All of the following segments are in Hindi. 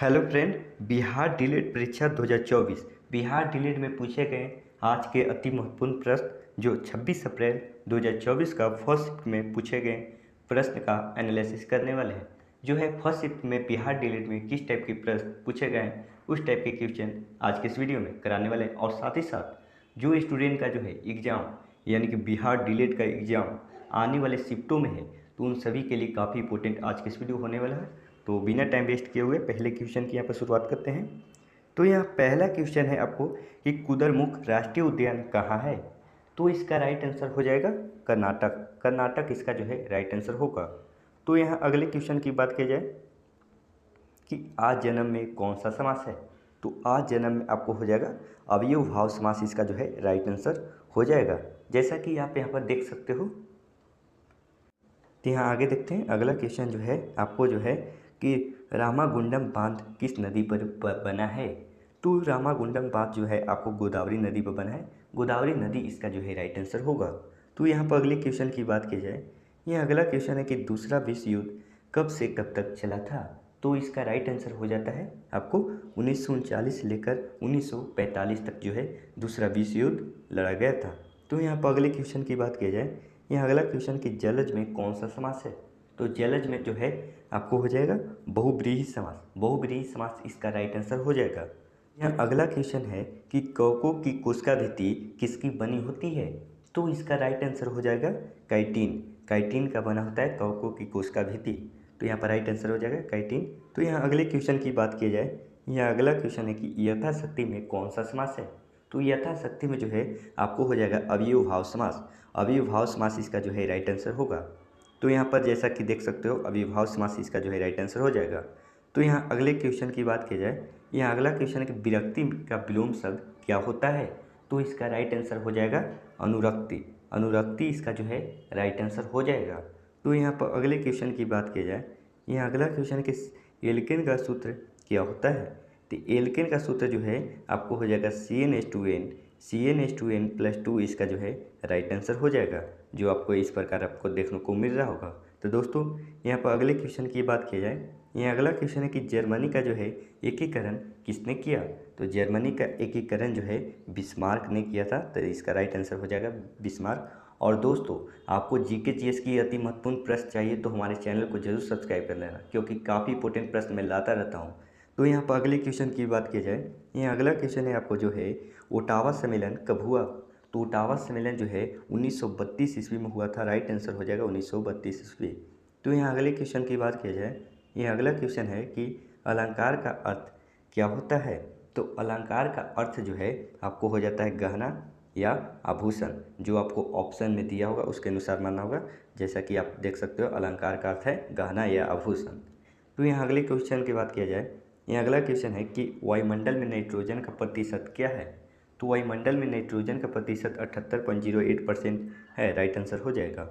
Hello friend. बिहार डीएलएड परीक्षा 2024 बिहार डीएलएड में पूछे गए आज के अति महत्वपूर्ण प्रश्न जो 26 अप्रैल 2024 का फर्स्ट शिफ्ट में पूछे गए प्रश्न का एनालिसिस करने वाले हैं। जो है फर्स्ट शिफ्ट में बिहार डीएलएड में किस टाइप के प्रश्न पूछे गए हैं उस टाइप के क्वेश्चन आज के इस वीडियो में कराने वाले हैं। और साथ ही साथ जो स्टूडेंट का जो है एग्ज़ाम यानी कि बिहार डीएलएड का एग्ज़ाम आने वाले शिफ्टों में है तो उन सभी के लिए काफ़ी इंपॉर्टेंट आज के इस वीडियो होने वाला है। तो बिना टाइम वेस्ट किए हुए पहले क्वेश्चन की यहाँ पर शुरुआत करते हैं। तो यहाँ पहला क्वेश्चन है आपको कि कुद्रेमुख राष्ट्रीय उद्यान कहाँ है। तो इसका राइट आंसर हो जाएगा कर्नाटक। कर्नाटक इसका जो है राइट आंसर होगा। तो यहाँ अगले क्वेश्चन की बात की जाए कि आज जन्म में कौन सा समास है। तो आज जन्म में आपको हो जाएगा अवयव भाव समास, इसका जो है राइट आंसर हो जाएगा। जैसा कि आप यहाँ पर देख सकते हो। तो यहाँ आगे देखते हैं अगला क्वेश्चन जो है आपको जो है कि रामागुंडम बांध किस नदी पर बना है। तो रामागुंडम बांध जो है आपको गोदावरी नदी पर बना है। गोदावरी नदी इसका जो है राइट आंसर होगा। तो यहाँ पर अगले क्वेश्चन की बात की जाए, यह अगला क्वेश्चन है कि दूसरा विश्व युद्ध कब से कब तक चला था। तो इसका राइट आंसर हो जाता है आपको 1939 से लेकर 1945 तक जो है दूसरा विश्व युद्ध लड़ा गया था। तो यहाँ पर अगले क्वेश्चन की बात की जाए, यह अगला क्वेश्चन कि जलज में कौन सा समास है। तो जलज में जो है आपको हो जाएगा बहुब्रीहि समास। बहुब्रीहि समास इसका राइट आंसर हो जाएगा। यह अगला क्वेश्चन है कि कवकों की कोशिका भित्ति किसकी बनी होती है। तो इसका राइट आंसर हो जाएगा काइटिन। काइटिन का बना होता है कवकों की कोशिका भित्ति। तो यहाँ पर राइट आंसर हो जाएगा काइटिन। तो यहाँ अगले क्वेश्चन की बात की जाए, यह अगला क्वेश्चन है कि यथाशक्ति में कौन सा समास है। तो यथाशक्ति में जो है आपको हो जाएगा अवयव भाव समास। अवयव भाव समास इसका जो है राइट आंसर होगा। तो यहाँ पर जैसा कि देख सकते हो अवयव भाव समास इसका जो है राइट आंसर हो जाएगा। तो यहाँ अगले क्वेश्चन की बात की जाए, यहाँ अगला क्वेश्चन है कि विरक्ति का विलोम शब्द क्या होता है। तो इसका राइट आंसर हो जाएगा अनुरक्ति। अनुरक्ति इसका जो है राइट आंसर हो जाएगा। तो यहाँ पर अगले क्वेश्चन की बात की जाए, यहाँ अगला क्वेश्चन है कि एल्केन का सूत्र क्या होता है। तो एल्केन का सूत्र जो है आपको हो जाएगा CnH2n। CnH2n+2 इसका जो है राइट आंसर हो जाएगा, जो आपको इस प्रकार आपको देखने को मिल रहा होगा। तो दोस्तों यहाँ पर अगले क्वेश्चन की बात की जाए, यहाँ अगला क्वेश्चन है कि जर्मनी का जो है एकीकरण किसने किया। तो जर्मनी का एकीकरण जो है बिस्मार्क ने किया था। तो इसका राइट आंसर हो जाएगा बिस्मार्क। और दोस्तों आपको जीके जीएस की अति महत्वपूर्ण प्रश्न चाहिए तो हमारे चैनल को जरूर सब्सक्राइब कर लेना, क्योंकि काफ़ी इंपॉर्टेंट प्रश्न मैं लाता रहता हूँ। तो यहाँ पर अगले क्वेश्चन की बात की जाए, यहाँ अगला क्वेश्चन है आपको जो है ओटावा सम्मेलन कब हुआ। तो ओटावा सम्मेलन जो है 1932 ईस्वी में हुआ था। राइट आंसर हो जाएगा 1932 ईस्वी। तो यहाँ अगले क्वेश्चन की बात की जाए, यह अगला क्वेश्चन है कि अलंकार का अर्थ क्या होता है। तो अलंकार का अर्थ जो है आपको हो जाता है गहना या आभूषण। जो आपको ऑप्शन में दिया होगा उसके अनुसार मानना होगा। जैसा कि आप देख सकते हो अलंकार का अर्थ है गहना या आभूषण। तो यहाँ अगले क्वेश्चन की बात किया जाए, यहाँ अगला क्वेश्चन है कि वायुमंडल में नाइट्रोजन का प्रतिशत क्या है। तो वायुमंडल में नाइट्रोजन का प्रतिशत 78.08% है। राइट आंसर हो जाएगा।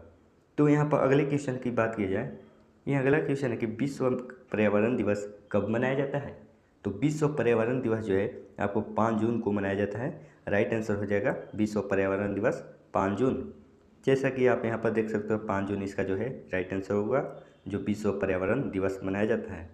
तो यहाँ पर अगले क्वेश्चन की बात की जाए, यह अगला क्वेश्चन है कि विश्व पर्यावरण दिवस कब मनाया जाता है। तो विश्व पर्यावरण दिवस जो है आपको 5 जून को मनाया जाता है। राइट आंसर हो जाएगा विश्व पर्यावरण दिवस 5 जून। जैसा कि आप यहाँ पर देख सकते हो 5 जून इसका जो है राइट आंसर होगा, जो विश्व पर्यावरण दिवस मनाया जाता है।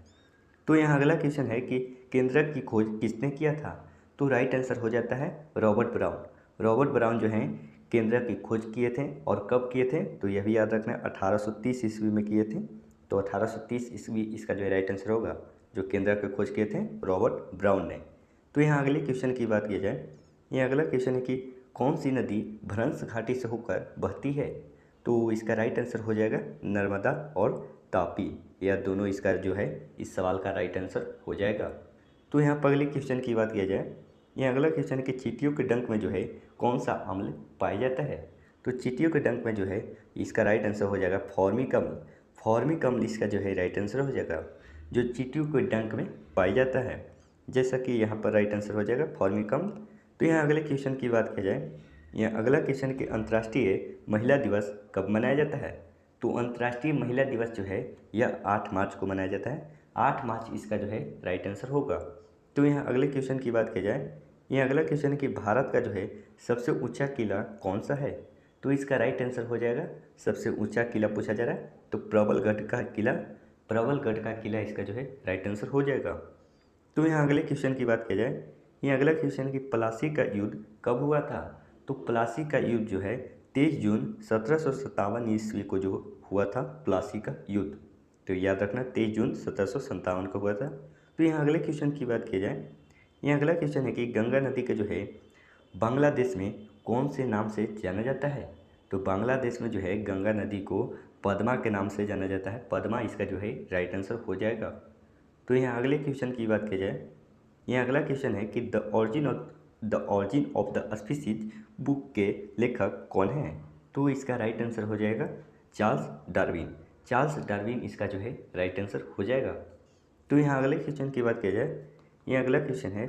तो यहाँ अगला क्वेश्चन है कि केंद्रक की खोज किसने किया था। तो राइट आंसर हो जाता है रॉबर्ट ब्राउन। रॉबर्ट ब्राउन जो हैं केंद्रक की खोज किए थे। और कब किए थे तो यह भी याद रखना 1830 ईस्वी में किए थे। तो 1830 ईस्वी इसका जो है राइट आंसर होगा, जो केंद्रक की खोज किए थे रॉबर्ट ब्राउन ने। तो यहाँ अगले क्वेश्चन की बात की जाए, यह अगला क्वेश्चन है कि कौन सी नदी भ्रंश घाटी से होकर बहती है। तो इसका राइट आंसर हो जाएगा नर्मदा और तापी। यह दोनों इसका जो है इस सवाल का राइट आंसर हो जाएगा। तो यहाँ पर अगले क्वेश्चन की बात किया जाए, यह अगला क्वेश्चन है कि चींटियों के डंक में जो है कौन सा अम्ल पाया जाता है। तो चींटियों के डंक में जो है इसका राइट आंसर हो जाएगा फॉर्मिक अम्ल। फॉर्मिक अम्ल इसका जो है राइट आंसर हो जाएगा, जो चींटियों के डंक में पाया जाता है। जैसा कि यहाँ पर राइट आंसर हो जाएगा फॉर्मिक अम्ल। तो यहाँ अगले क्वेश्चन की बात की जाए, यह अगला क्वेश्चन कि अंतर्राष्ट्रीय महिला दिवस कब मनाया जाता है। तो अंतर्राष्ट्रीय महिला दिवस जो है यह 8 मार्च को मनाया जाता है। 8 मार्च इसका जो है राइट आंसर होगा। तो यहाँ अगले क्वेश्चन की बात की जाए, यह अगला क्वेश्चन है कि भारत का जो है सबसे ऊंचा किला कौन सा है। तो इसका राइट आंसर हो जाएगा सबसे ऊंचा किला पूछा जा रहा है तो प्रबलगढ़ का किला। प्रबलगढ़ का किला इसका जो है राइट आंसर हो जाएगा। तो यहाँ अगले क्वेश्चन की बात किया जाए, ये अगला क्वेश्चन कि प्लासी का युद्ध कब हुआ था। तो प्लासी का युद्ध जो है 23 जून 1757 ईस्वी को जो हुआ था प्लासी का युद्ध। तो याद रखना 23 जून 1757 को हुआ था। तो यहाँ अगले क्वेश्चन की बात की जाए, यहाँ अगला क्वेश्चन है कि गंगा नदी का जो है बांग्लादेश में कौन से नाम से जाना जाता है। तो बांग्लादेश में जो है गंगा नदी को पद्मा के नाम से जाना जाता है। पद्मा इसका जो है राइट आंसर हो जाएगा। तो यहाँ अगले क्वेश्चन की बात की जाए, यहाँ अगला क्वेश्चन है कि the origin of the species book के लेखक कौन हैं। तो इसका राइट आंसर हो जाएगा चार्ल्स डार्विन। चार्ल्स डार्विन इसका जो है राइट आंसर हो जाएगा। तो यहाँ अगले क्वेश्चन की बात की जाए, यहाँ अगला क्वेश्चन है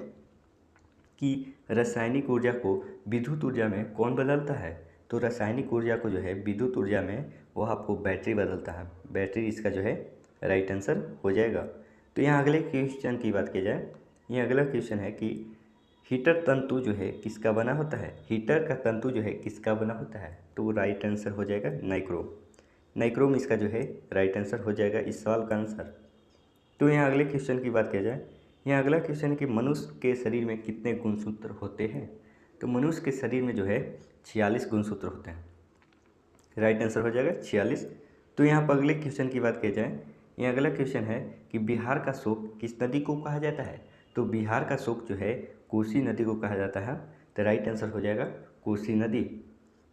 कि रासायनिक ऊर्जा को विद्युत ऊर्जा में कौन बदलता है। तो रासायनिक ऊर्जा को जो है विद्युत ऊर्जा में वो आपको बैटरी बदलता है। बैटरी इसका जो है राइट आंसर हो जाएगा। तो यहाँ अगले क्वेश्चन की बात की जाए, ये अगला क्वेश्चन है कि हीटर तंतु जो है किसका बना होता है। हीटर का तंतु जो है किसका बना होता है। तो राइट आंसर हो जाएगा नाइक्रोम। नाइक्रोम इसका जो है राइट आंसर हो जाएगा इस सवाल का आंसर। तो यहाँ अगले क्वेश्चन की बात किया जाए, यहाँ अगला क्वेश्चन है कि मनुष्य के शरीर में कितने गुणसूत्र होते हैं। तो मनुष्य के शरीर में जो है 46 गुणसूत्र होते हैं। राइट आंसर हो जाएगा 46। तो यहाँ पर अगले क्वेश्चन की बात की जाए, यहाँ अगला क्वेश्चन है कि बिहार का शोक किस नदी को कहा जाता है। तो बिहार का शोक जो है कोसी नदी को कहा जाता है। तो राइट आंसर हो जाएगा कोसी नदी।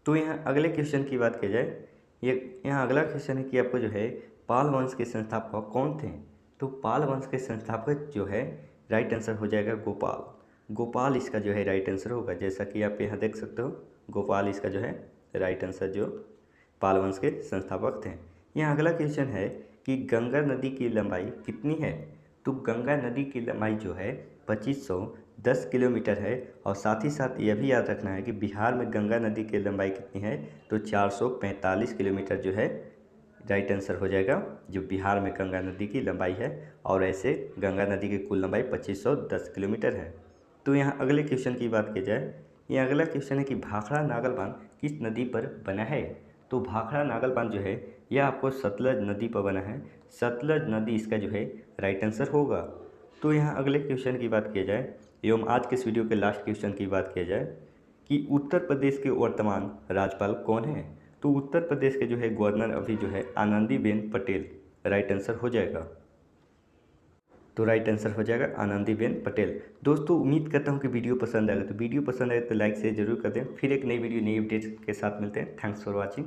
तो यहाँ अगले क्वेश्चन की बात की जाए, यहाँ अगला क्वेश्चन है कि आपको जो है पाल वंश के संस्थापक कौन थे। तो पाल वंश के संस्थापक जो है राइट आंसर हो जाएगा गोपाल। गोपाल इसका जो है राइट आंसर होगा। जैसा कि आप यहाँ देख सकते हो गोपाल इसका जो है राइट आंसर जो पाल वंश के संस्थापक थे। यहाँ अगला क्वेश्चन है कि गंगा नदी की लंबाई कितनी है। तो गंगा नदी की लंबाई जो है 2510 किलोमीटर है। और साथ ही साथ यह भी याद रखना है कि बिहार में गंगा नदी की लंबाई कितनी है। तो 445 किलोमीटर जो है राइट आंसर हो जाएगा जो बिहार में गंगा नदी की लंबाई है। और ऐसे गंगा नदी की कुल लंबाई 2510 किलोमीटर है। तो यहाँ अगले क्वेश्चन की बात की जाए, यह अगला क्वेश्चन है कि भाखड़ा नागल बांध किस नदी पर बना है। तो भाखड़ा नागल बांध जो है यह आपको सतलज नदी पर बना है। सतलज नदी इसका जो है राइट आंसर होगा। तो यहाँ अगले क्वेश्चन की बात किया जाए एवं आज के इस वीडियो के लास्ट क्वेश्चन की बात किया जाए कि उत्तर प्रदेश के वर्तमान राज्यपाल कौन है। तो उत्तर प्रदेश के जो है गवर्नर अभी जो है आनंदीबेन पटेल। राइट आंसर हो जाएगा। तो राइट आंसर हो जाएगा आनंदीबेन पटेल। दोस्तों उम्मीद करता हूँ कि वीडियो पसंद आएगा। तो वीडियो पसंद आए तो लाइक से जरूर कर दें। फिर एक नई वीडियो नई अपडेट के साथ मिलते हैं। Thanks for watching.